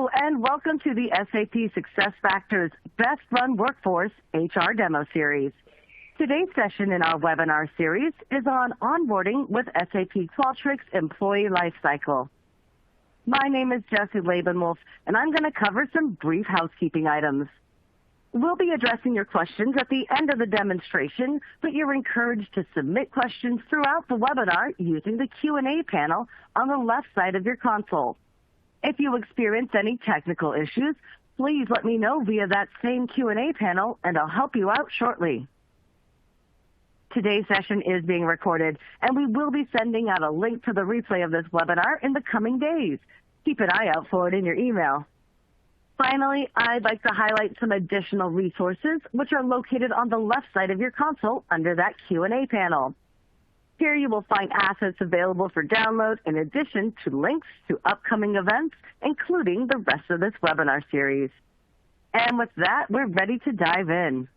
Hello, and welcome to the SAP SuccessFactors Best Run Workforce HR Demo Series. Today's session in our webinar series is on onboarding with SAP Qualtrics Employee Lifecycle. My name is Jessie Labenwolf, and I'm going to cover some brief housekeeping items. We'll be addressing your questions at the end of the demonstration, but you're encouraged to submit questions throughout the webinar using the Q&A panel on the left side of your console. If you experience any technical issues, please let me know via that same Q&A panel, and I'll help you out shortly. Today's session is being recorded, and we will be sending out a link to the replay of this webinar in the coming days. Keep an eye out for it in your email. Finally, I'd like to highlight some additional resources which are located on the left side of your console under that Q&A panel. Here you will find assets available for download in addition to links to upcoming events, including the rest of this webinar series. And with that, we're ready to dive in.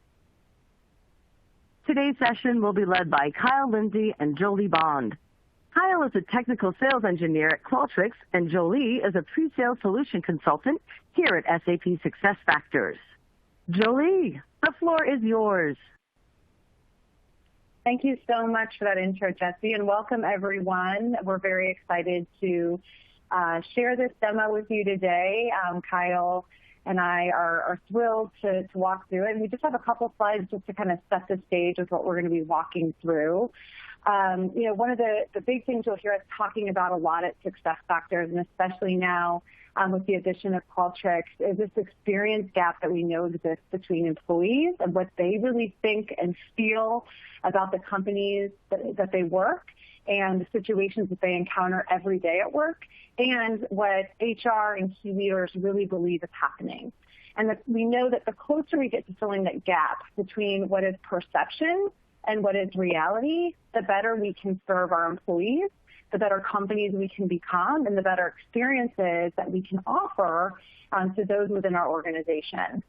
Today's session will be led by Kyle Lindsay and Jolie Bond. Kyle is a technical sales engineer at Qualtrics, and Jolie is a pre-sales solution consultant here at SAP SuccessFactors. Jolie, the floor is yours. Thank you so much for that intro, Jessie, and welcome everyone. We're very excited to share this demo with you today. Kyle and I are thrilled to walk through it, and we just have a couple slides just to kind of set the stage of what we're going to be walking through. One of the big things you'll hear us talking about a lot at SuccessFactors, and especially now with the addition of Qualtrics, is this experience gap that we know exists between employees and what they really think and feel about the companies that they work and the situations that they encounter every day at work, and what HR and key leaders really believe is happening. And that we know that the closer we get to filling that gap between what is perception and what is reality, the better we can serve our employees, the better companies we can become, and the better experiences that we can offer to those within our organization.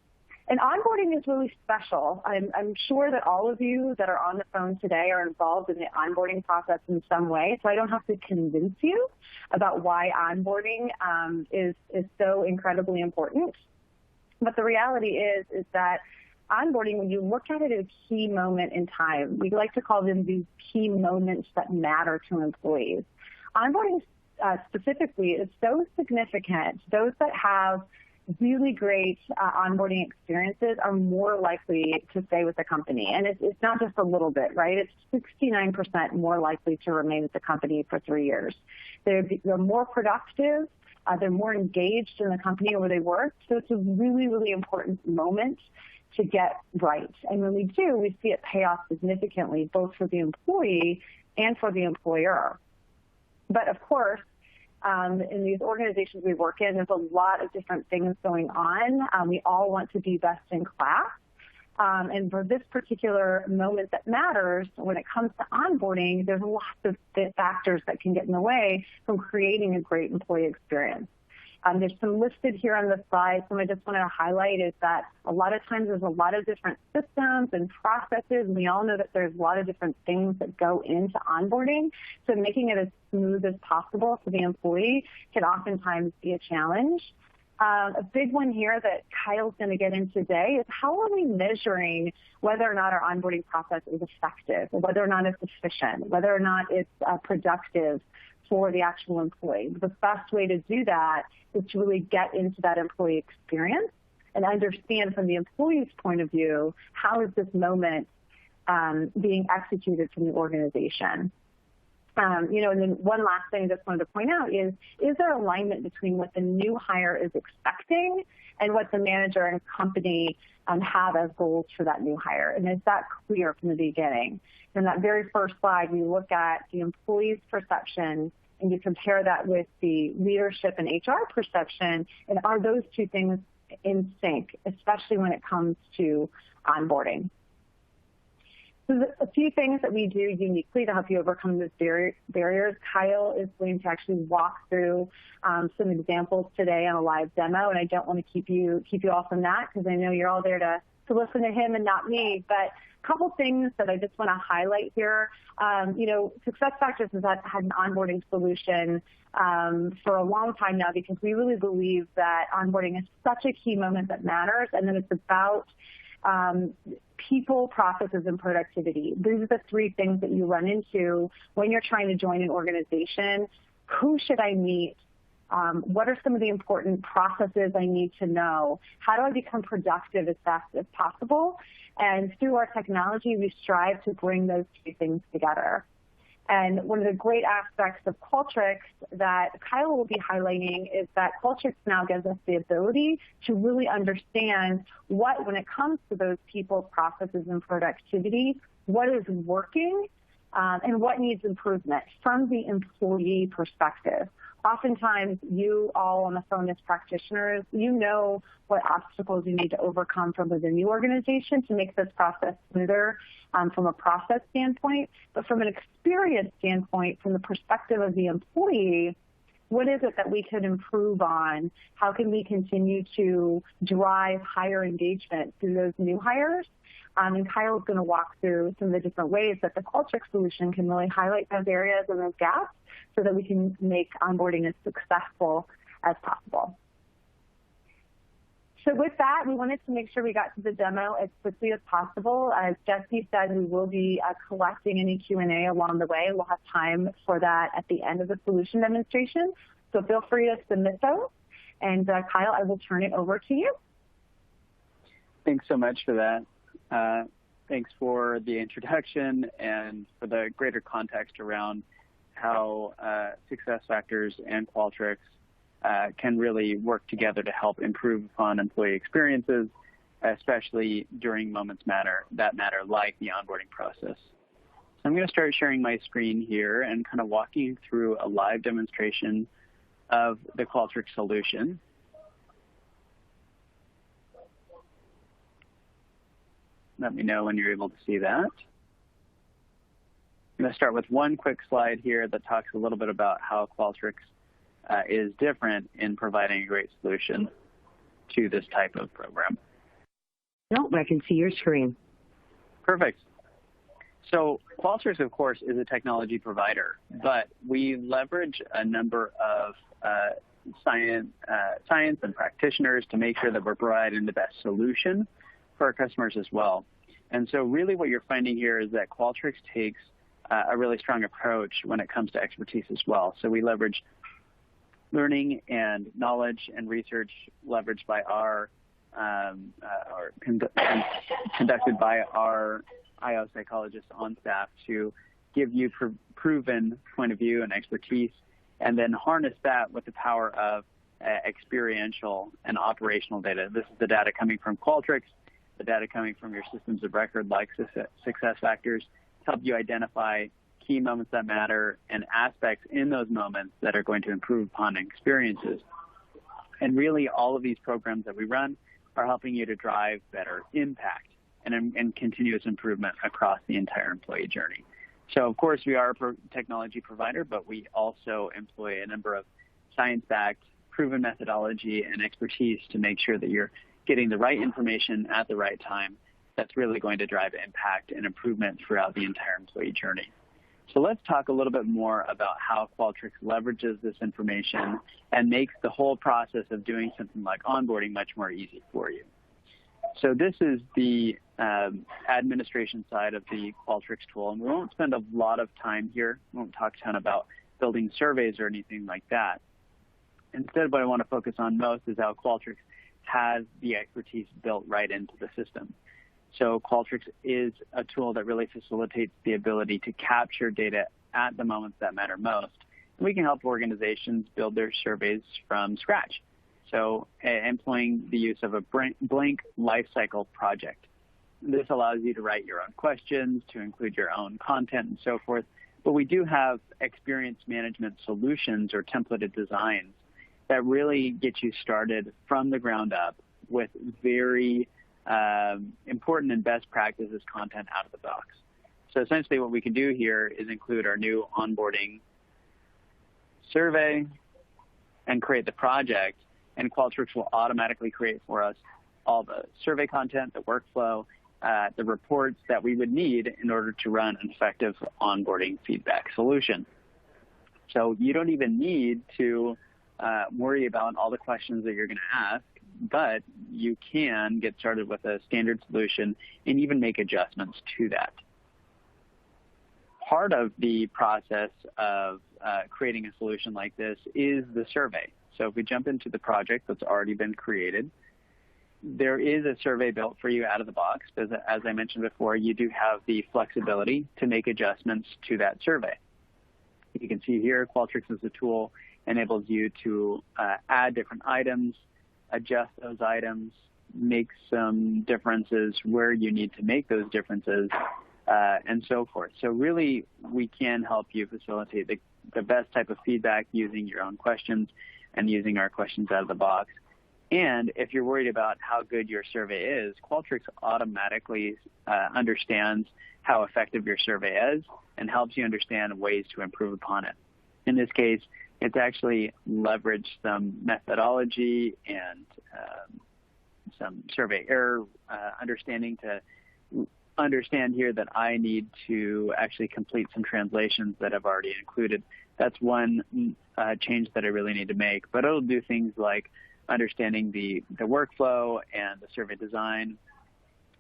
And onboarding is really special. I'm sure that all of you that are on the phone today are involved in the onboarding process in some way, so I don't have to convince you about why onboarding is so incredibly important. But the reality is that onboarding, when you look at it at a key moment in time, we like to call them these key moments that matter to employees. Onboarding specifically is so significant. Those that have really great onboarding experiences are more likely to stay with the company. And it's not just a little bit, right? It's 69% more likely to remain with the company for 3 years. They're more productive. They're more engaged in the company where they work. So it's a really, really important moment to get right. And when we do, we see it pay off significantly, both for the employee and for the employer. But of course, in these organizations we work in, there's a lot of different things going on. We all want to be best in class. And for this particular moment that matters, when it comes to onboarding, there's lots of factors that can get in the way from creating a great employee experience. There's some listed here on the slide. Some I just want to highlight is that a lot of times there's a lot of different systems and processes. And we all know that there's a lot of different things that go into onboarding. So making it as smooth as possible for the employee can oftentimes be a challenge. A big one here that Kyle's going to get into today is how are we measuring whether or not our onboarding process is effective, or whether or not it's efficient, whether or not it's productive for the actual employee. The best way to do that is to really get into that employee experience and understand from the employee's point of view, how is this moment being executed from the organization. And then one last thing I just wanted to point out is there alignment between what the new hire is expecting and what the manager and company have as goals for that new hire? And is that clear from the beginning? In that very first slide, we look at the employee's perception and you compare that with the leadership and HR perception, and are those two things in sync, especially when it comes to onboarding? So a few things that we do uniquely to help you overcome those barriers. Kyle is going to actually walk through some examples today on a live demo, and I don't want to keep you off from that because I know you're all there to to listen to him and not me. But a couple things that I just want to highlight here. SuccessFactors has had an onboarding solution for a long time now, because we really believe that onboarding is such a key moment that matters, and then it's about people, processes, and productivity. These are the three things that you run into when you're trying to join an organization. Who should I meet? What are some of the important processes I need to know? How do I become productive as fast as possible? And through our technology, we strive to bring those two things together. And one of the great aspects of Qualtrics that Kyle will be highlighting is that Qualtrics now gives us the ability to really understand what, when it comes to those people, processes, and productivity, what is working and what needs improvement from the employee perspective. Oftentimes, you all on the phone as practitioners, you know what obstacles you need to overcome from within the organization to make this process smoother from a process standpoint. But from an experience standpoint, from the perspective of the employee, what is it that we can improve on? How can we continue to drive higher engagement through those new hires? And Kyle is going to walk through some of the different ways that the Qualtrics solution can really highlight those areas and those gaps so that we can make onboarding as successful as possible. So with that, we wanted to make sure we got to the demo as quickly as possible. As Jesse said, we will be collecting any Q&A along the way. We'll have time for that at the end of the solution demonstration. So feel free to submit those. And Kyle, I will turn it over to you. Thanks so much for that. Thanks for the introduction and for the greater context around how SuccessFactors and Qualtrics can really work together to help improve upon employee experiences, especially during moments that matter, like the onboarding process. So I'm going to start sharing my screen here and kind of walking you through a live demonstration of the Qualtrics solution. Let me know when you're able to see that. I'm going to start with one quick slide here that talks a little bit about how Qualtrics is different in providing a great solution to this type of program. No, I can see your screen. Perfect. So Qualtrics, of course, is a technology provider, but we leverage a number of science and practitioners to make sure that we're providing the best solution for our customers as well. And so really what you're finding here is that Qualtrics takes a really strong approach when it comes to expertise as well. So we leverage learning and knowledge and research leveraged by conducted by our IO psychologists on staff to give you proven point of view and expertise, and then harness that with the power of experiential and operational data. This is the data coming from Qualtrics, the data coming from your systems of record like SuccessFactors, to help you identify key moments that matter and aspects in those moments that are going to improve upon experiences. And really, all of these programs that we run are helping you to drive better impact and continuous improvement across the entire employee journey. So, of course, we are a technology provider, but we also employ a number of science-backed, proven methodology and expertise to make sure that you're getting the right information at the right time that's really going to drive impact and improvement throughout the entire employee journey. So let's talk a little bit more about how Qualtrics leverages this information and makes the whole process of doing something like onboarding much more easy for you. So this is the administration side of the Qualtrics tool, and we won't spend a lot of time here. We won't talk a ton about building surveys or anything like that. Instead, what I want to focus on most is how Qualtrics has the expertise built right into the system. So Qualtrics is a tool that really facilitates the ability to capture data at the moments that matter most. And we can help organizations build their surveys from scratch. So employing the use of a blank Lifecycle project. This allows you to write your own questions, to include your own content and so forth. But we do have experience management solutions or templated designs that really get you started from the ground up with very important and best practices content out of the box. So essentially what we can do here is include our new onboarding survey and create the project, and Qualtrics will automatically create for us all the survey content, the workflow, the reports that we would need in order to run an effective onboarding feedback solution. So you don't even need to worry about all the questions that you're going to ask, but you can get started with a standard solution and even make adjustments to that. Part of the process of creating a solution like this is the survey. So if we jump into the project that's already been created, there is a survey built for you out of the box. As I mentioned before, you do have the flexibility to make adjustments to that survey. You can see here, Qualtrics as a tool enables you to add different items, adjust those items, make some differences where you need to make those differences, and so forth. So really, we can help you facilitate the best type of feedback using your own questions and using our questions out of the box. And if you're worried about how good your survey is, Qualtrics automatically understands how effective your survey is and helps you understand ways to improve upon it. In this case, it's actually leveraged some methodology and some survey error understanding to understand here that I need to actually complete some translations that I've already included. That's one change that I really need to make, but it'll do things like understanding the workflow and the survey design,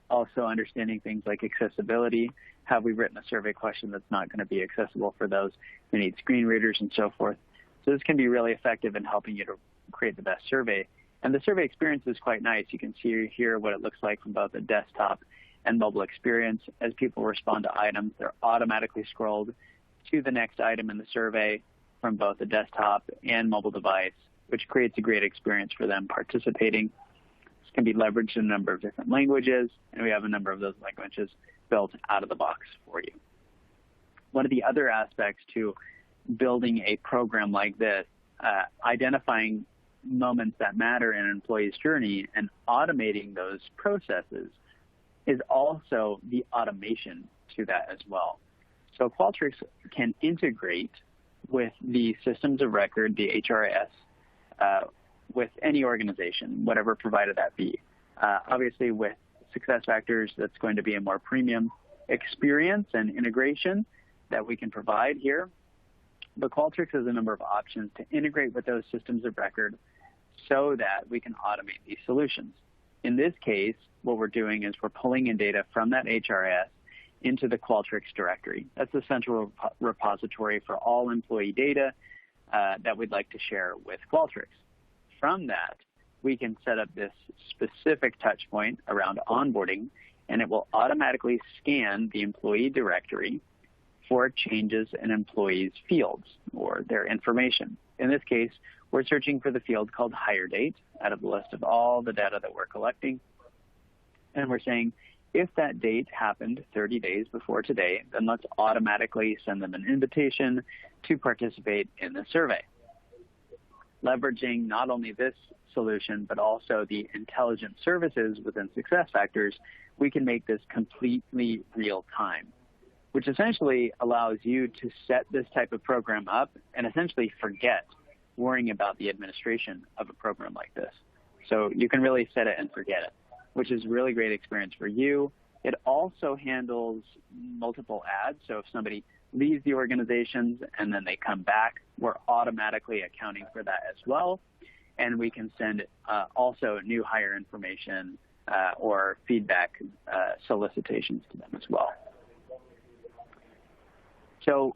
also understanding things like accessibility. Have we written a survey question that's not going to be accessible for those who need screen readers and so forth? So this can be really effective in helping you to create the best survey. And the survey experience is quite nice. You can see here what it looks like from both the desktop and mobile experience. As people respond to items, they're automatically scrolled to the next item in the survey from both the desktop and mobile device, which creates a great experience for them participating. This can be leveraged in a number of different languages, and we have a number of those languages built out of the box for you. One of the other aspects to building a program like this, identifying moments that matter in an employee's journey and automating those processes, is also the automation to that as well. So Qualtrics can integrate with the systems of record, the HRIS, with any organization, whatever provider that be. Obviously, with SuccessFactors, that's going to be a more premium experience and integration that we can provide here. But Qualtrics has a number of options to integrate with those systems of record so that we can automate these solutions. In this case, what we're doing is we're pulling in data from that HRS into the Qualtrics directory. That's the central repository for all employee data that we'd like to share with Qualtrics. From that, we can set up this specific touch point around onboarding, and it will automatically scan the employee directory for changes in employees' fields or their information. In this case, we're searching for the field called hire date out of the list of all the data that we're collecting. And we're saying, if that date happened 30 days before today, then let's automatically send them an invitation to participate in the survey. Leveraging not only this solution, but also the intelligent services within SuccessFactors, we can make this completely real time, which essentially allows you to set this type of program up and essentially forget worrying about the administration of a program like this. So you can really set it and forget it, which is a really great experience for you. It also handles multiple ads. So if somebody leaves the organizations and then they come back, we're automatically accounting for that as well. And we can send also new hire information or feedback solicitations to them as well. So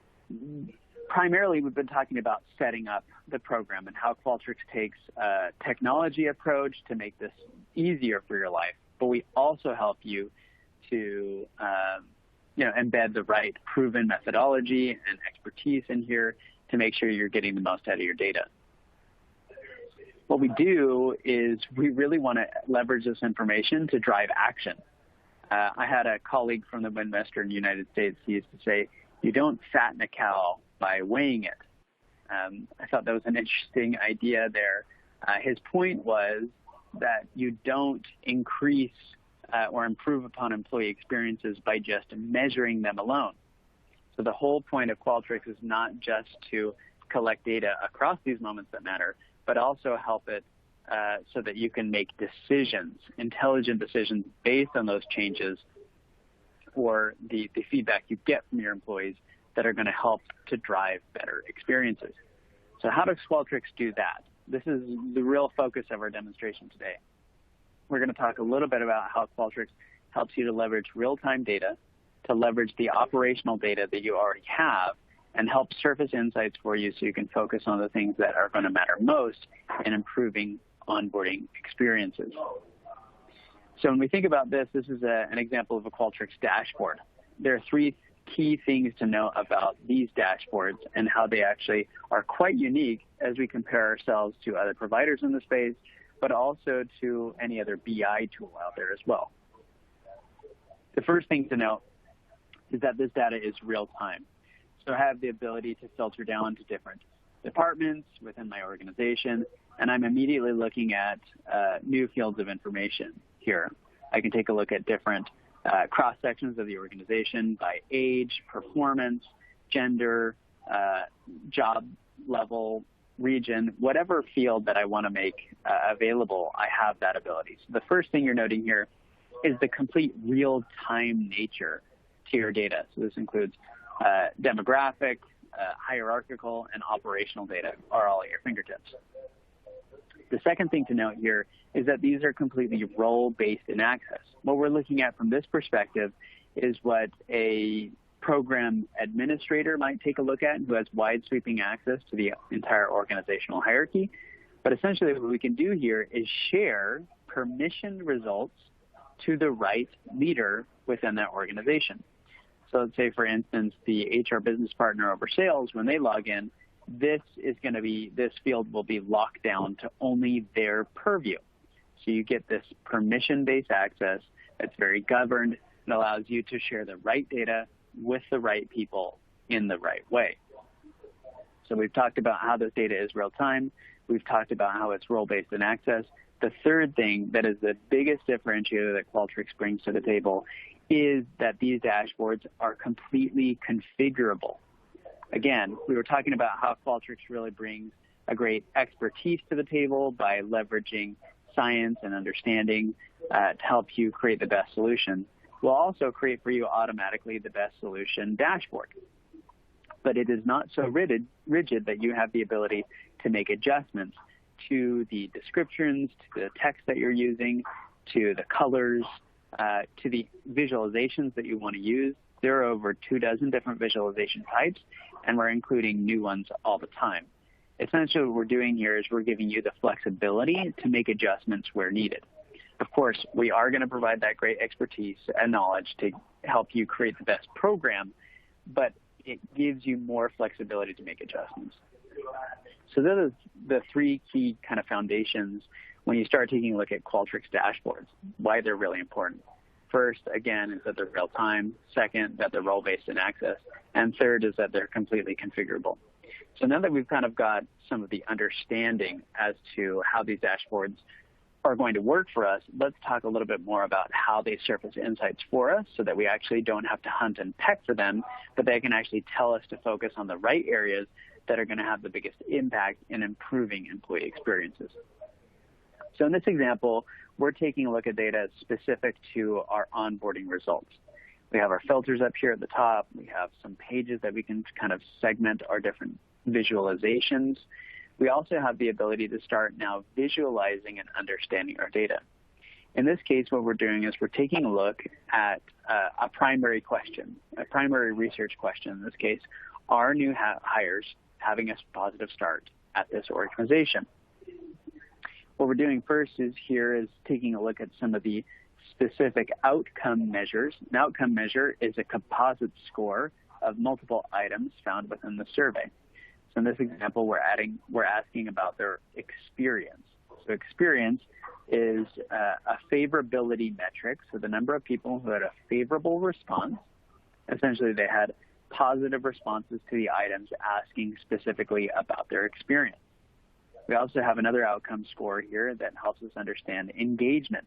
primarily, we've been talking about setting up the program and how Qualtrics takes a technology approach to make this easier for your life. But we also help you to embed the right proven methodology and expertise in here to make sure you're getting the most out of your data. What we do is we really want to leverage this information to drive action. I had a colleague from the Midwestern United States. He used to say, you don't fatten a cow by weighing it. I thought that was an interesting idea there. His point was that you don't increase or improve upon employee experiences by just measuring them alone. So the whole point of Qualtrics is not just to collect data across these moments that matter, but also help it so that you can make decisions, intelligent decisions based on those changes or the feedback you get from your employees that are going to help to drive better experiences. So how does Qualtrics do that? This is the real focus of our demonstration today. We're going to talk a little bit about how Qualtrics helps you to leverage real-time data, to leverage the operational data that you already have, and help surface insights for you so you can focus on the things that are going to matter most in improving onboarding experiences. So when we think about this, this is an example of a Qualtrics dashboard. There are three key things to know about these dashboards and how they actually are quite unique as we compare ourselves to other providers in the space, but also to any other BI tool out there as well. The first thing to note is that this data is real time. So I have the ability to filter down to different departments within my organization, and I'm immediately looking at new fields of information here. I can take a look at different cross-sections of the organization by age, performance, gender, job level, region, whatever field that I want to make available, I have that ability. So the first thing you're noting here is the complete real-time nature to your data. So this includes demographic, hierarchical, and operational data are all at your fingertips. The second thing to note here is that these are completely role-based in access. What we're looking at from this perspective is what a program administrator might take a look at who has wide sweeping access to the entire organizational hierarchy. But essentially what we can do here is share permissioned results to the right leader within that organization. So let's say, for instance, the HR business partner over sales, when they log in, this field will be locked down to only their purview. So you get this permission-based access that's very governed and allows you to share the right data with the right people in the right way. So we've talked about how this data is real-time. We've talked about how it's role-based in access. The third thing that is the biggest differentiator that Qualtrics brings to the table is that these dashboards are completely configurable. Again, we were talking about how Qualtrics really brings a great expertise to the table by leveraging science and understanding to help you create the best solution. We'll also create for you automatically the best solution dashboard. But it is not so rigid that you have the ability to make adjustments to the descriptions, to the text that you're using, to the colors, to the visualizations that you want to use. There are over 24 different visualization types, and we're including new ones all the time. Essentially what we're doing here is we're giving you the flexibility to make adjustments where needed. Of course, we are going to provide that great expertise and knowledge to help you create the best program, but it gives you more flexibility to make adjustments. So those are the three key kind of foundations when you start taking a look at Qualtrics dashboards, why they're really important. First, again, is that they're real time. Second, that they're role-based in access. And third is that they're completely configurable. So now that we've kind of got some of the understanding as to how these dashboards are going to work for us, let's talk a little bit more about how they surface insights for us so that we actually don't have to hunt and peck for them, but they can actually tell us to focus on the right areas that are going to have the biggest impact in improving employee experiences. So in this example, we're taking a look at data specific to our onboarding results. We have our filters up here at the top. We have some pages that we can kind of segment our different visualizations. We also have the ability to start now visualizing and understanding our data. In this case, what we're doing is we're taking a look at a primary question, a primary research question. In this case, are new hires having a positive start at this organization? What we're doing first is taking a look at some of the specific outcome measures. An outcome measure is a composite score of multiple items found within the survey. So in this example, we're asking about their experience. So experience is a favorability metric, so the number of people who had a favorable response. Essentially, they had positive responses to the items asking specifically about their experience. We also have another outcome score here that helps us understand engagement.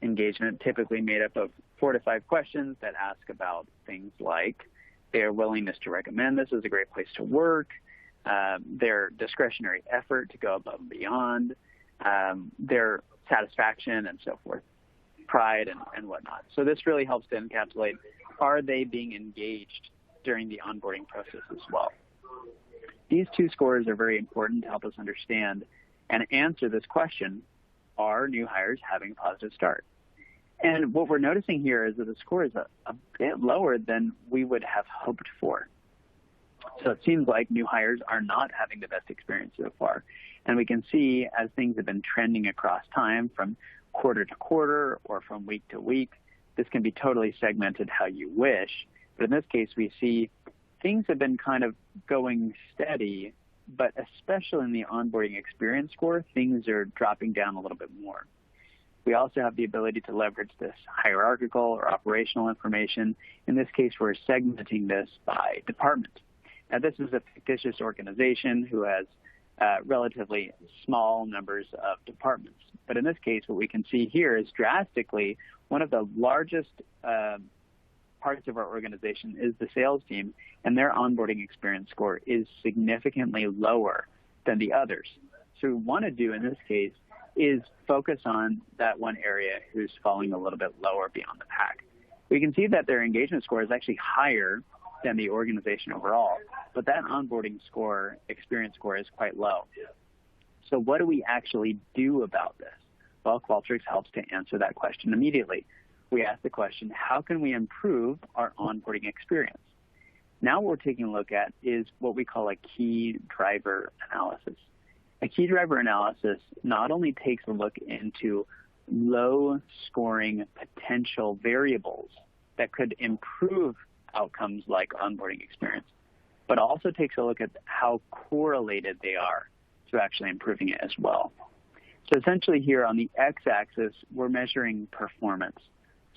Engagement typically made up of 4 to 5 questions that ask about things like their willingness to recommend this as a great place to work, their discretionary effort to go above and beyond, their satisfaction and so forth, pride and whatnot. So this really helps to encapsulate, are they being engaged during the onboarding process as well? These two scores are very important to help us understand and answer this question, are new hires having a positive start? And what we're noticing here is that the score is a bit lower than we would have hoped for. So it seems like new hires are not having the best experience so far. And we can see as things have been trending across time from quarter to quarter or from week to week, this can be totally segmented how you wish. But in this case, we see things have been kind of going steady, but especially in the onboarding experience score, things are dropping down a little bit more. We also have the ability to leverage this hierarchical or operational information. In this case, we're segmenting this by department. Now, this is a fictitious organization who has relatively small numbers of departments. But in this case, what we can see here is drastically one of the largest parts of our organization is the sales team, and their onboarding experience score is significantly lower than the others. So what we want to do in this case is focus on that one area who's falling a little bit lower beyond the pack. We can see that their engagement score is actually higher than the organization overall, but that onboarding score, experience score, is quite low. So what do we actually do about this? Well, Qualtrics helps to answer that question immediately. We ask the question, how can we improve our onboarding experience? Now what we're taking a look at is what we call a key driver analysis. A key driver analysis not only takes a look into low-scoring potential variables that could improve outcomes like onboarding experience, but also takes a look at how correlated they are to actually improving it as well. So essentially here on the x-axis, we're measuring performance.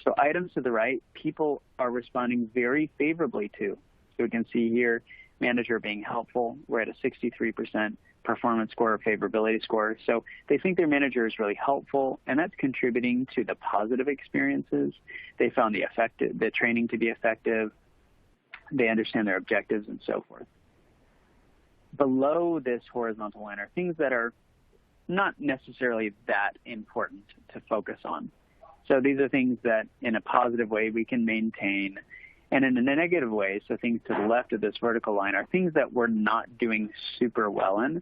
So items to the right, people are responding very favorably to. So we can see here, manager being helpful. We're at a 63% performance score or favorability score. So they think their manager is really helpful, and that's contributing to the positive experiences. They found the training to be effective. They understand their objectives and so forth. Below this horizontal line are things that are not necessarily that important to focus on. So these are things that in a positive way we can maintain, and in a negative way, so things to the left of this vertical line are things that we're not doing super well in,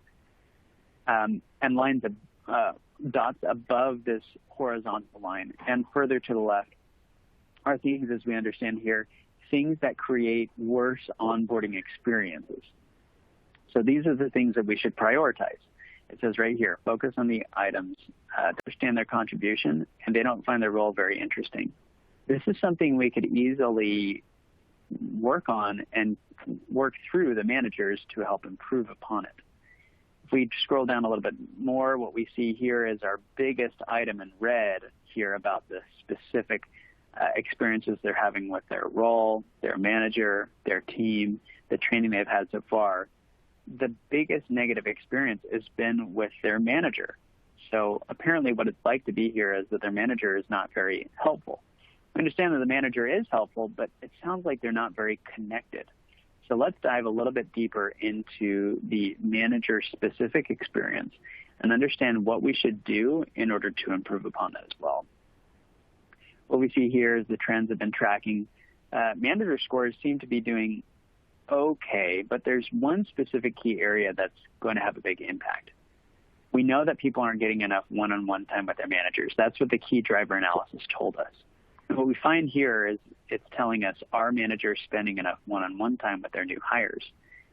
and lines of dots above this horizontal line and further to the left are things, as we understand here, things that create worse onboarding experiences. So these are the things that we should prioritize. It says right here, focus on the items, understand their contribution, and they don't find their role very interesting. This is something we could easily work on and work through the managers to help improve upon it. If we scroll down a little bit more, what we see here is our biggest item in red here about the specific experiences they're having with their role, their manager, their team, the training they've had so far. The biggest negative experience has been with their manager. So apparently what it's like to be here is that their manager is not very helpful. I understand that the manager is helpful, but it sounds like they're not very connected. So let's dive a little bit deeper into the manager-specific experience and understand what we should do in order to improve upon that as well. What we see here is the trends have been tracking. Manager scores seem to be doing okay, but there's one specific key area that's going to have a big impact. We know that people aren't getting enough one-on-one time with their managers. That's what the key driver analysis told us. And what we find here is it's telling us, are managers spending enough one-on-one time with their new hires?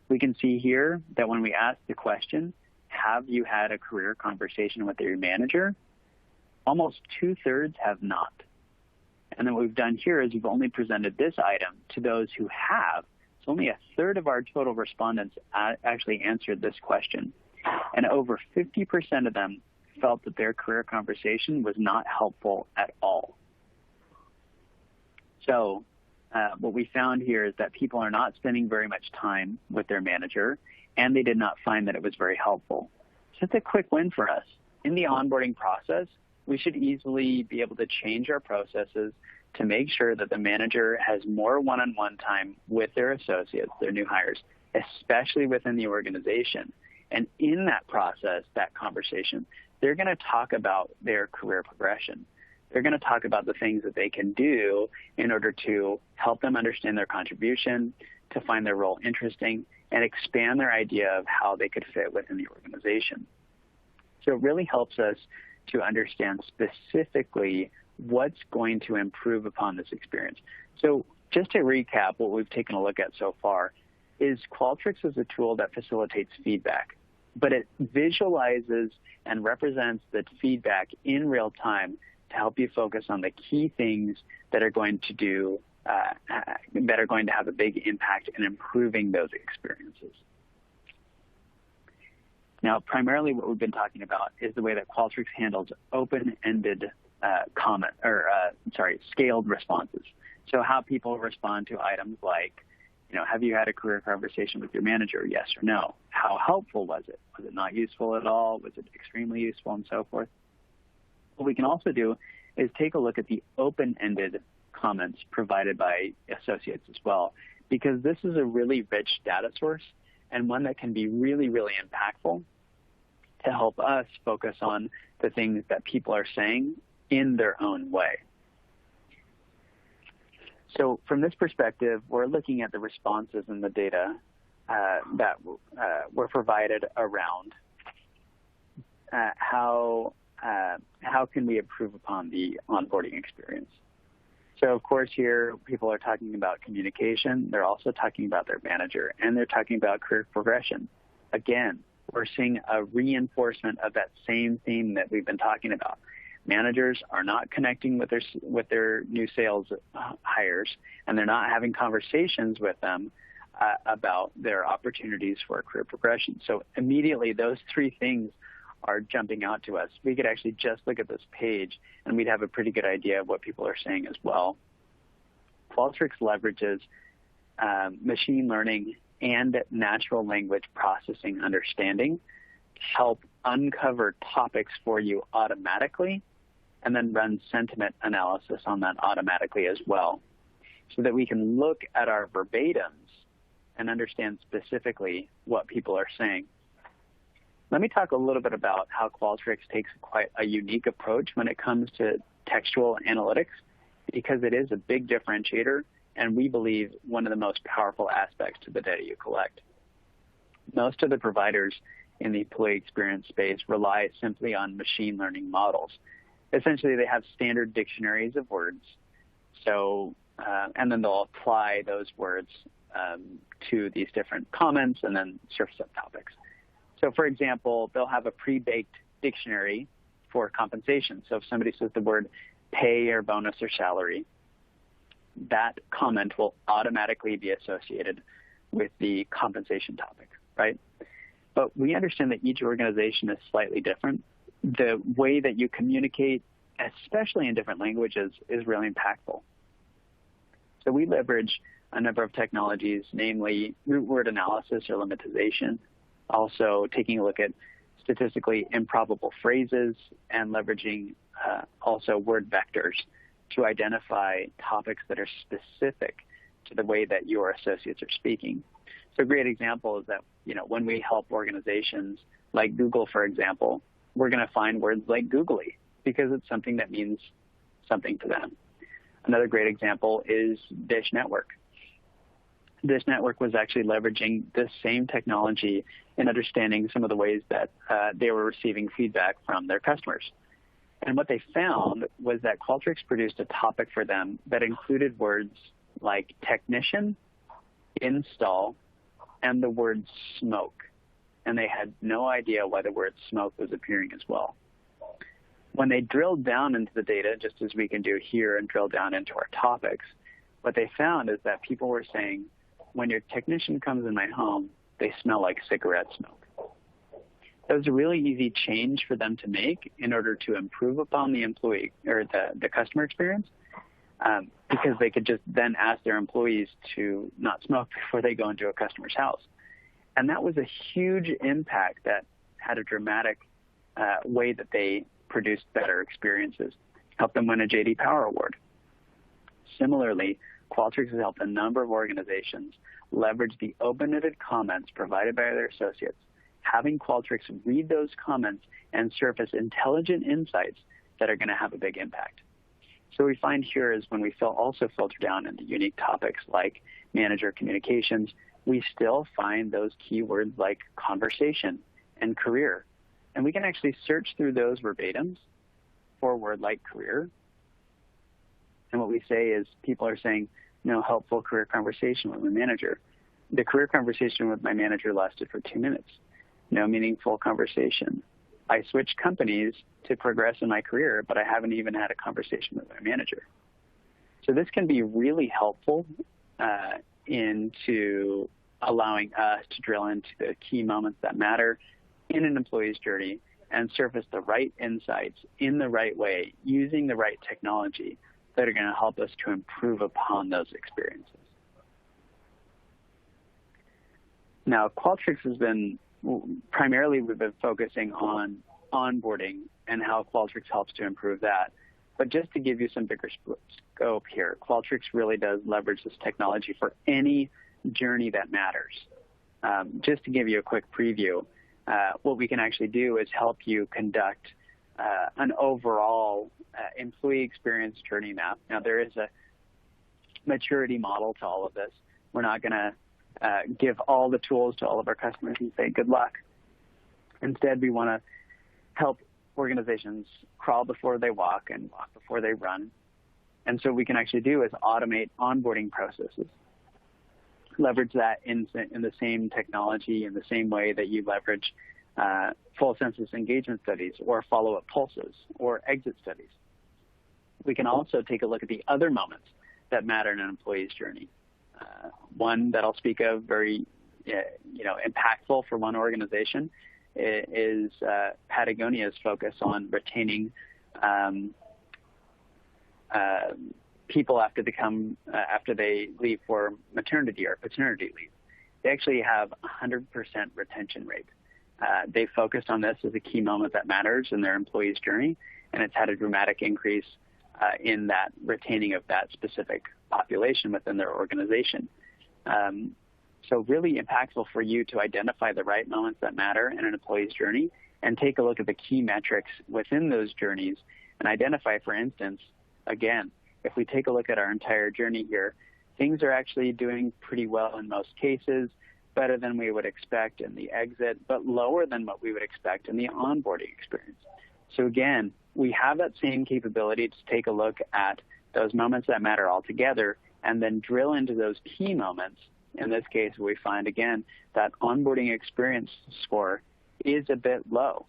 We can see here that when we ask the question, have you had a career conversation with your manager? Almost 2/3 have not. And then what we've done here is we've only presented this item to those who have. So only 1/3 of our total respondents actually answered this question. And over 50% of them felt that their career conversation was not helpful at all. So what we found here is that people are not spending very much time with their manager, and they did not find that it was very helpful. So it's a quick win for us. In the onboarding process, we should easily be able to change our processes to make sure that the manager has more one-on-one time with their associates, their new hires, especially within the organization. And in that process, that conversation, they're going to talk about their career progression. They're going to talk about the things that they can do in order to help them understand their contribution, to find their role interesting, and expand their idea of how they could fit within the organization. So it really helps us to understand specifically what's going to improve upon this experience. So just to recap what we've taken a look at so far is Qualtrics is a tool that facilitates feedback, but it visualizes and represents the feedback in real time to help you focus on the key things that are going to have a big impact in improving those experiences. Now, primarily what we've been talking about is the way that Qualtrics handles open-ended scaled responses. So how people respond to items like, have you had a career conversation with your manager, yes or no? How helpful was it? Was it not useful at all? Was it extremely useful, and so forth? What we can also do is take a look at the open-ended comments provided by associates as well, because this is a really rich data source and one that can be really, really impactful to help us focus on the things that people are saying in their own way. So from this perspective, we're looking at the responses and the data that were provided around how can we improve upon the onboarding experience. So, of course, here people are talking about communication. They're also talking about their manager, and they're talking about career progression. Again, we're seeing a reinforcement of that same theme that we've been talking about. Managers are not connecting with their new sales hires, and they're not having conversations with them about their opportunities for career progression. So immediately, those three things are jumping out to us. We could actually just look at this page, and we'd have a pretty good idea of what people are saying as well. Qualtrics leverages machine learning and natural language processing understanding to help uncover topics for you automatically, and then run sentiment analysis on that automatically as well, so that we can look at our verbatims and understand specifically what people are saying. Let me talk a little bit about how Qualtrics takes quite a unique approach when it comes to textual analytics, because it is a big differentiator, and we believe one of the most powerful aspects to the data you collect. Most of the providers in the employee experience space rely simply on machine learning models. Essentially, they have standard dictionaries of words, and then they'll apply those words to these different comments and then surface up topics. So, for example, they'll have a pre-baked dictionary for compensation. So if somebody says the word pay or bonus or salary, that comment will automatically be associated with the compensation topic, right? But we understand that each organization is slightly different. The way that you communicate, especially in different languages, is really impactful. So we leverage a number of technologies, namely root word analysis or lemmatization, also taking a look at statistically improbable phrases, and leveraging also word vectors to identify topics that are specific to the way that your associates are speaking. So a great example is that, when we help organizations like Google, for example, we're going to find words like googly because it's something that means something to them. Another great example is Dish Network. Dish Network was actually leveraging this same technology in understanding some of the ways that they were receiving feedback from their customers. And what they found was that Qualtrics produced a topic for them that included words like technician, install, and the word smoke. And they had no idea why the word smoke was appearing as well. When they drilled down into the data, just as we can do here and drill down into our topics, what they found is that people were saying, when your technician comes in my home, they smell like cigarette smoke. That was a really easy change for them to make in order to improve upon the employee or the customer experience, because they could just then ask their employees to not smoke before they go into a customer's house. And that was a huge impact that had a dramatic way that they produced better experiences, helped them win a J.D. Power Award. Similarly, Qualtrics has helped a number of organizations leverage the open-ended comments provided by their associates, having Qualtrics read those comments and surface intelligent insights that are going to have a big impact. So we find here is when we also filter down into unique topics like manager communications, we still find those keywords like conversation and career. And we can actually search through those verbatims for a word like career. And what we say is people are saying, no helpful career conversation with my manager. The career conversation with my manager lasted for 2 minutes. No meaningful conversation. I switched companies to progress in my career, but I haven't even had a conversation with my manager. So this can be really helpful into allowing us to drill into the key moments that matter in an employee's journey and surface the right insights in the right way, using the right technology that are going to help us to improve upon those experiences. Now, Qualtrics has been, primarily we've been focusing on onboarding and how Qualtrics helps to improve that. But just to give you some bigger scope here, Qualtrics really does leverage this technology for any journey that matters. Just to give you a quick preview, what we can actually do is help you conduct an overall employee experience journey map. Now, there is a maturity model to all of this. We're not going to give all the tools to all of our customers and say, good luck. Instead, we want to help organizations crawl before they walk and walk before they run. And so what we can actually do is automate onboarding processes, leverage that in the same technology, in the same way that you leverage full census engagement studies or follow-up pulses or exit studies. We can also take a look at the other moments that matter in an employee's journey. One that I'll speak of very impactful for one organization is Patagonia's focus on retaining people after they leave for maternity or paternity leave. They actually have 100% retention rate. They focused on this as a key moment that matters in their employee's journey, and it's had a dramatic increase in that retaining of that specific population within their organization. So really impactful for you to identify the right moments that matter in an employee's journey and take a look at the key metrics within those journeys and identify, for instance, again, if we take a look at our entire journey here, things are actually doing pretty well in most cases, better than we would expect in the exit, but lower than what we would expect in the onboarding experience. So again, we have that same capability to take a look at those moments that matter altogether and then drill into those key moments. In this case, we find, again, that onboarding experience score is a bit low.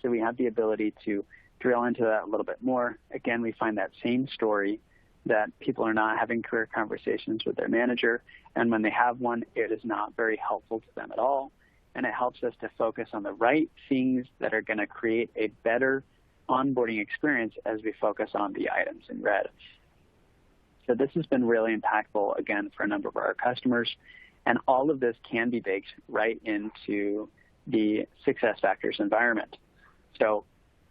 So we have the ability to drill into that a little bit more. Again, we find that same story that people are not having career conversations with their manager, and when they have one, it is not very helpful to them at all, and it helps us to focus on the right things that are going to create a better onboarding experience as we focus on the items in red. So this has been really impactful, again, for a number of our customers, and all of this can be baked right into the SuccessFactors environment. So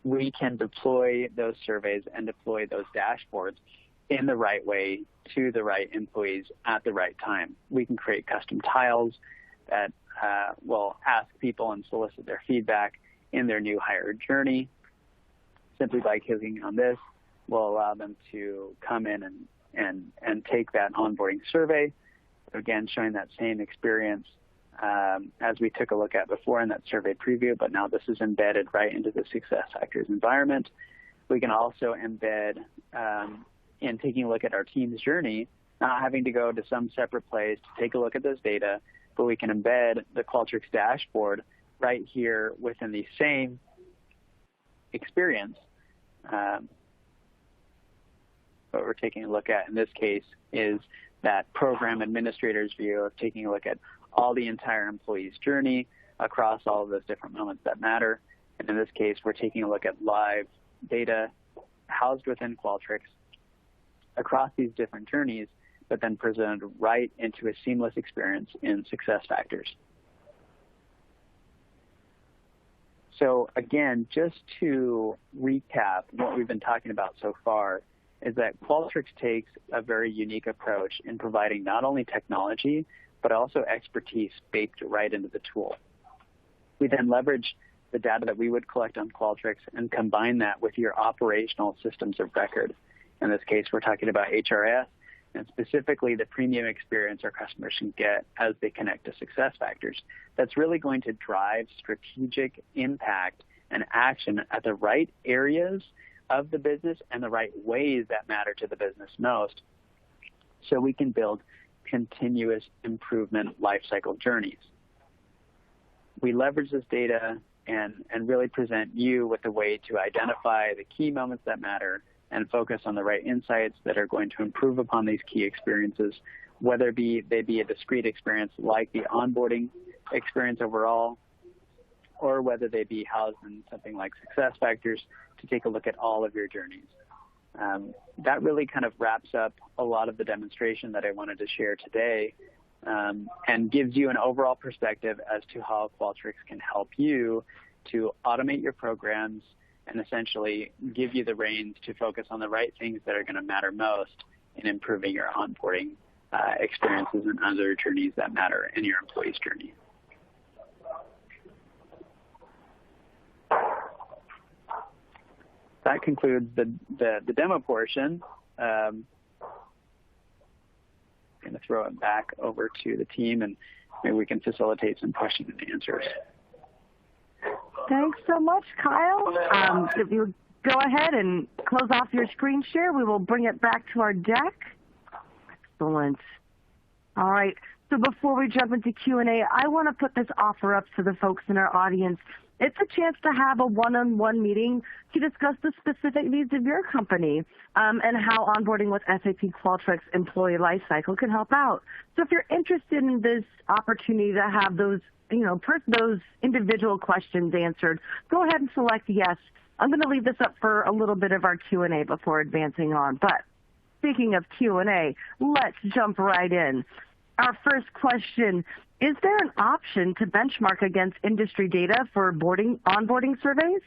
we can deploy those surveys and deploy those dashboards in the right way to the right employees at the right time. We can create custom tiles that will ask people and solicit their feedback in their new hire journey. Simply by clicking on this, will allow them to come in and take that onboarding survey, again, showing that same experience as we took a look at before in that survey preview, but now this is embedded right into the SuccessFactors environment. We can also embed in taking a look at our team's journey, not having to go to some separate place to take a look at this data, but we can embed the Qualtrics dashboard right here within the same experience. What we're taking a look at in this case is that program administrator's view of taking a look at all the entire employee's journey across all of those different moments that matter. And in this case, we're taking a look at live data housed within Qualtrics across these different journeys, but then presented right into a seamless experience in SuccessFactors. So again, just to recap what we've been talking about so far is that Qualtrics takes a very unique approach in providing not only technology, but also expertise baked right into the tool. We then leverage the data that we would collect on Qualtrics and combine that with your operational systems of record. In this case, we're talking about HRS, and specifically the premium experience our customers can get as they connect to SuccessFactors. That's really going to drive strategic impact and action at the right areas of the business and the right ways that matter to the business most, so we can build continuous improvement lifecycle journeys. We leverage this data and really present you with a way to identify the key moments that matter and focus on the right insights that are going to improve upon these key experiences, whether they be a discrete experience like the onboarding experience overall, or whether they be housed in something like SuccessFactors to take a look at all of your journeys. That really kind of wraps up a lot of the demonstration that I wanted to share today, and gives you an overall perspective as to how Qualtrics can help you to automate your programs and essentially give you the reins to focus on the right things that are going to matter most in improving your onboarding experiences and other journeys that matter in your employee's journey. That concludes the demo portion. I'm going to throw it back over to the team, and maybe we can facilitate some questions and answers. Thanks so much, Kyle. If you go ahead and close off your screen share, we will bring it back to our deck. Excellent. All right. So before we jump into Q&A, I want to put this offer up to the folks in our audience. It's a chance to have a one-on-one meeting to discuss the specific needs of your company and how onboarding with SAP Qualtrics Employee Lifecycle can help out. So if you're interested in this opportunity to have those, those individual questions answered, go ahead and select yes. I'm going to leave this up for a little bit of our Q&A before advancing on. But speaking of Q&A, let's jump right in. Our first question, is there an option to benchmark against industry data for onboarding surveys?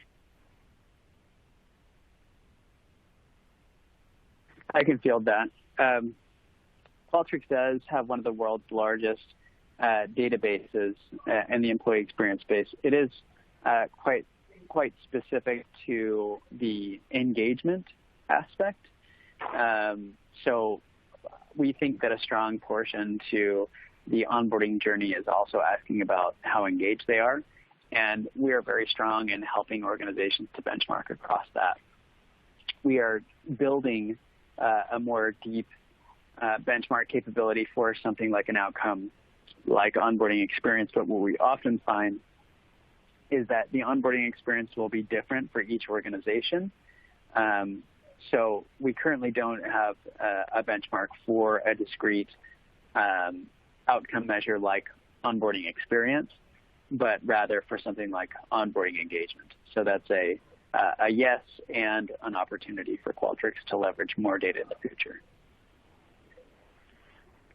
I can field that. Qualtrics does have one of the world's largest databases in the employee experience space. It is quite specific to the engagement aspect. So we think that a strong portion to the onboarding journey is also asking about how engaged they are, and we are very strong in helping organizations to benchmark across that. We are building a more deep benchmark capability for something like an outcome like onboarding experience, but what we often find is that the onboarding experience will be different for each organization. So we currently don't have a benchmark for a discrete outcome measure like onboarding experience, but rather for something like onboarding engagement. So that's a yes and an opportunity for Qualtrics to leverage more data in the future.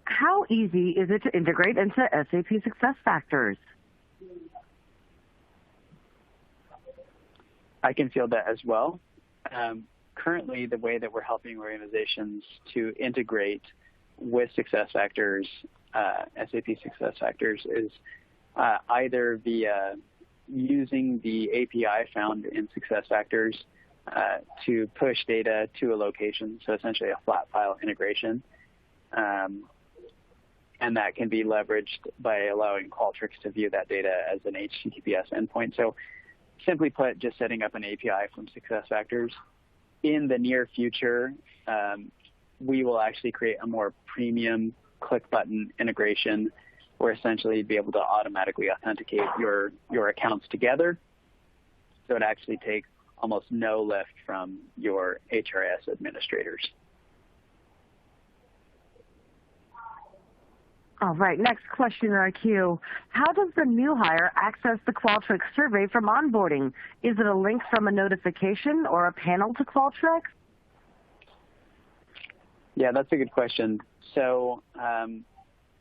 How easy is it to integrate into SAP SuccessFactors? I can field that as well. Currently, the way that we're helping organizations to integrate with SuccessFactors, SAP SuccessFactors, is either via using the API found in SuccessFactors to push data to a location, so essentially a flat file integration. And that can be leveraged by allowing Qualtrics to view that data as an HTTPS endpoint. So simply put, just setting up an API from SuccessFactors. In the near future, we will actually create a more premium click button integration where essentially you'd be able to automatically authenticate your accounts together. So it actually takes almost no lift from your HRS administrators. All right, next question in our queue. How does the new hire access the Qualtrics survey from onboarding? Is it a link from a notification or a panel to Qualtrics? Yeah, that's a good question. So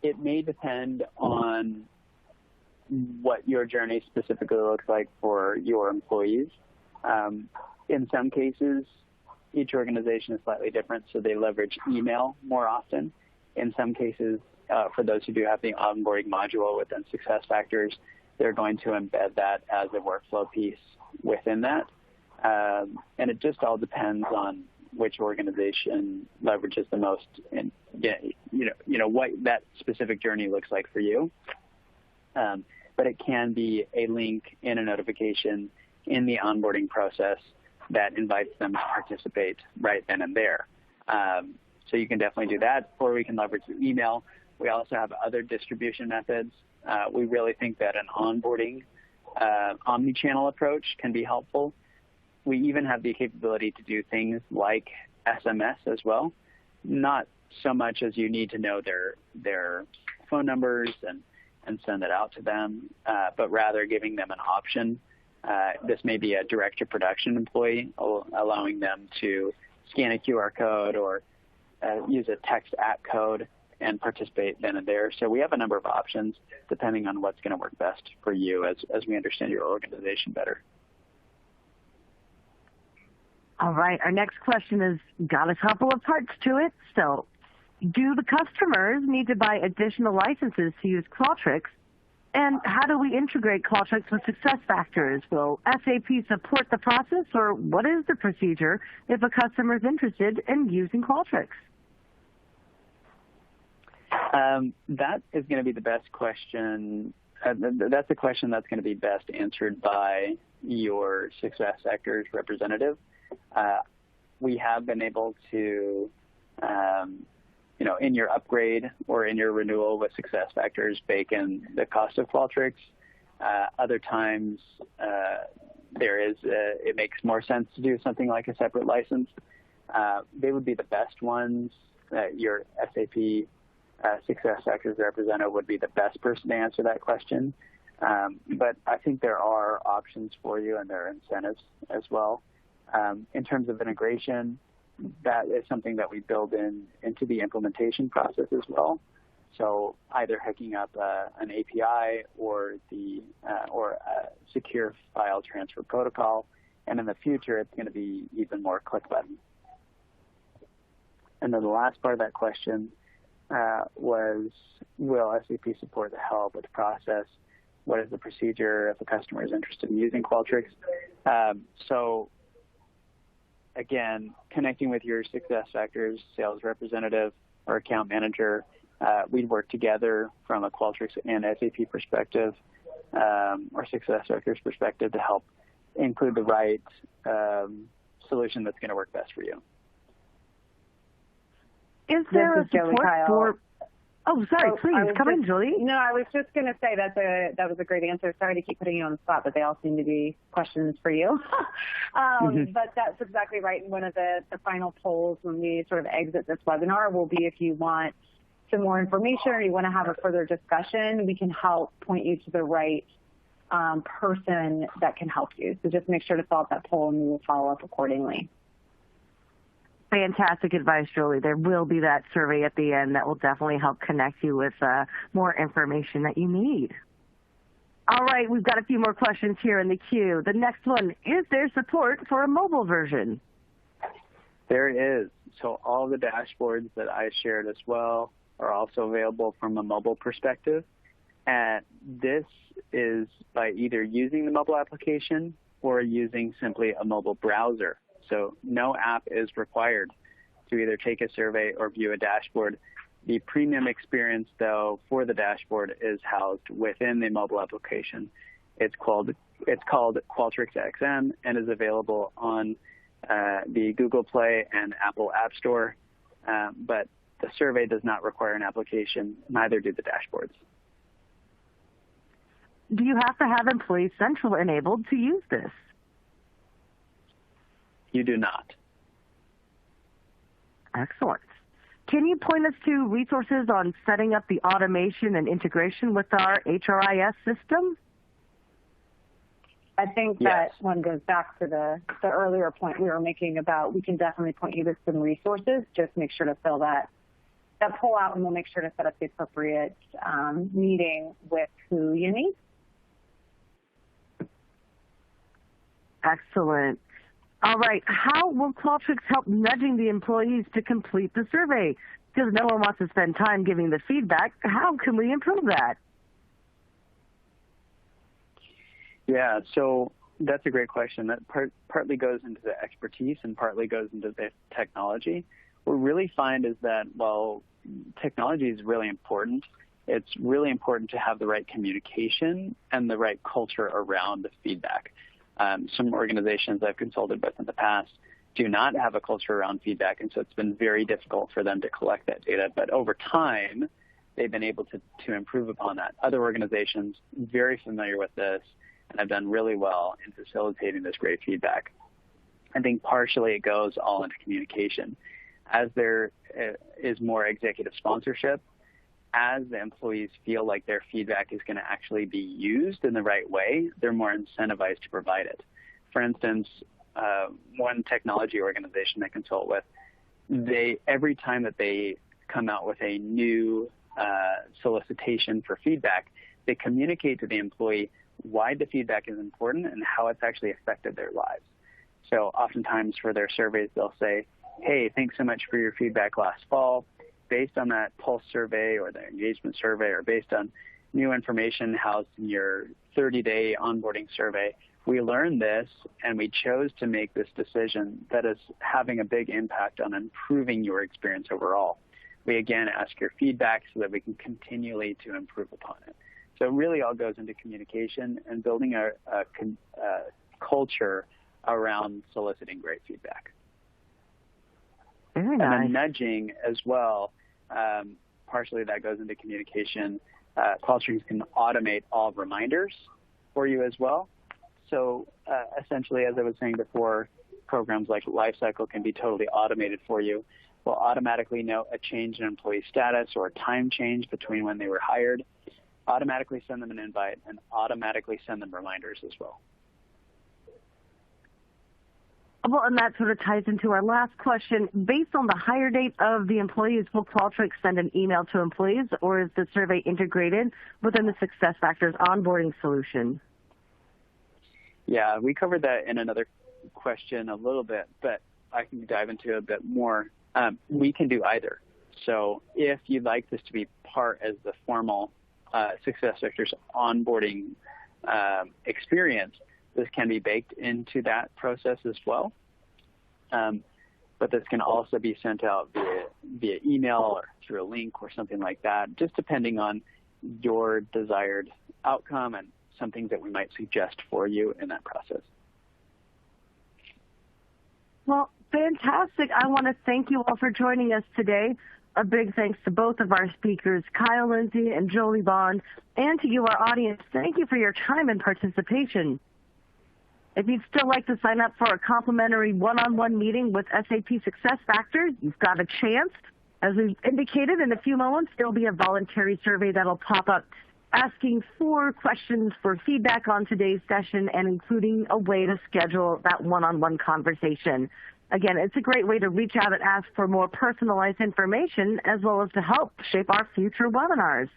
it may depend on what your journey specifically looks like for your employees. In some cases, each organization is slightly different, so they leverage email more often. In some cases, for those who do have the onboarding module within SuccessFactors, they're going to embed that as a workflow piece within that. And it just all depends on which organization leverages the most, and what that specific journey looks like for you. But it can be a link in a notification in the onboarding process that invites them to participate right then and there. So you can definitely do that, or we can leverage the email. We also have other distribution methods. We really think that an onboarding omni-channel approach can be helpful. We even have the capability to do things like SMS as well, not so much as you need to know their phone numbers and send it out to them, but rather giving them an option. This may be a direct-to-production employee, allowing them to scan a QR code or use a text app code and participate then and there. So we have a number of options depending on what's going to work best for you as we understand your organization better. All right, our next question has got a couple of parts to it. So do the customers need to buy additional licenses to use Qualtrics? And how do we integrate Qualtrics with SuccessFactors? Will SAP support the process, or what is the procedure if a customer is interested in using Qualtrics? That is going to be the best question. That's a question that's going to be best answered by your SuccessFactors representative. We have been able to, in your upgrade or in your renewal with SuccessFactors, bake in the cost of Qualtrics. Other times, it makes more sense to do something like a separate license. They would be the best ones. Your SAP SuccessFactors representative would be the best person to answer that question. But I think there are options for you, and there are incentives as well. In terms of integration, that is something that we build into the implementation process as well. So either hooking up an API or a secure file transfer protocol, and in the future, it's going to be even more click button. And then the last part of that question was, will SAP support the help with the process? What is the procedure if a customer is interested in using Qualtrics? So again, connecting with your SuccessFactors sales representative or account manager, we'd work together from a Qualtrics and SAP perspective or SuccessFactors perspective to help include the right solution that's going to work best for you. Is there a support for? Oh, sorry, please, come in, Julie. No, I was just going to say that was a great answer. Sorry to keep putting you on the spot, but they all seem to be questions for you. But that's exactly right. And one of the final polls when we sort of exit this webinar will be if you want some more information or you want to have a further discussion, we can help point you to the right person that can help you. So just make sure to fill out that poll and we will follow up accordingly. Fantastic advice, Julie. There will be that survey at the end that will definitely help connect you with more information that you need. All right, we've got a few more questions here in the queue. The next one, is there support for a mobile version? There is. So all the dashboards that I shared as well are also available from a mobile perspective. And this is by either using the mobile application or using simply a mobile browser. So no app is required to either take a survey or view a dashboard. The premium experience, though, for the dashboard is housed within the mobile application. It's called Qualtrics XM and is available on the Google Play and Apple App Store. But the survey does not require an application, neither do the dashboards. Do you have to have Employee Central enabled to use this? You do not. Excellent. Can you point us to resources on setting up the automation and integration with our HRIS system? I think that one goes back to the earlier point we were making about we can definitely point you to some resources. Just make sure to fill that poll out, and we'll make sure to set up the appropriate meeting with who you need. Excellent. All right, how will Qualtrics help nudging the employees to complete the survey? Because no one wants to spend time giving the feedback. How can we improve that? Yeah, so that's a great question. That partly goes into the expertise and partly goes into the technology. What we really find is that while technology is really important, it's really important to have the right communication and the right culture around the feedback. Some organizations I've consulted with in the past do not have a culture around feedback, and so it's been very difficult for them to collect that data. But over time, they've been able to improve upon that. Other organizations very familiar with this and have done really well in facilitating this great feedback. I think partially it goes all into communication. As there is more executive sponsorship, as the employees feel like their feedback is going to actually be used in the right way, they're more incentivized to provide it. For instance, one technology organization I consult with, every time that they come out with a new solicitation for feedback, they communicate to the employee why the feedback is important and how it's actually affected their lives. So oftentimes for their surveys, they'll say, hey, thanks so much for your feedback last fall. Based on that pulse survey or the engagement survey, or based on new information housed in your 30-day onboarding survey, we learned this and we chose to make this decision that is having a big impact on improving your experience overall. We again ask your feedback so that we can continually to improve upon it. So it really all goes into communication and building a culture around soliciting great feedback. Very nice. And then nudging as well, partially that goes into communication. Qualtrics can automate all reminders for you as well. So essentially, as I was saying before, programs like Lifecycle can be totally automated for you. Will automatically note a change in employee status or a time change between when they were hired, automatically send them an invite, and automatically send them reminders as well. Well, and that sort of ties into our last question. Based on the hire date of the employees, will Qualtrics send an email to employees, or is the survey integrated within the SuccessFactors onboarding solution? Yeah, we covered that in another question a little bit, but I can dive into a bit more. We can do either. So if you'd like this to be part as the formal SuccessFactors onboarding experience, this can be baked into that process as well. But this can also be sent out via email or through a link or something like that, just depending on your desired outcome and some things that we might suggest for you in that process. Well, fantastic. I want to thank you all for joining us today. A big thanks to both of our speakers, Kyle Lindsay and Jolie Bond, and to you, our audience. Thank you for your time and participation. If you'd still like to sign up for a complimentary one-on-one meeting with SAP SuccessFactors, you've got a chance. As we've indicated, in a few moments, there'll be a voluntary survey that'll pop up asking 4 questions for feedback on today's session and including a way to schedule that one-on-one conversation. Again, it's a great way to reach out and ask for more personalized information as well as to help shape our future webinars.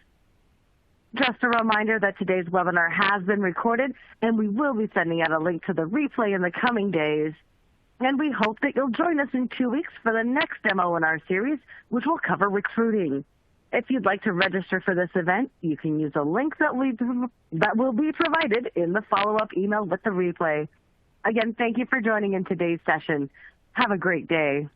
Just a reminder that today's webinar has been recorded, and we will be sending out a link to the replay in the coming days. And we hope that you'll join us in 2 weeks for the next demo in our series, which will cover recruiting. If you'd like to register for this event, you can use a link that will be provided in the follow-up email with the replay. Again, thank you for joining in today's session. Have a great day.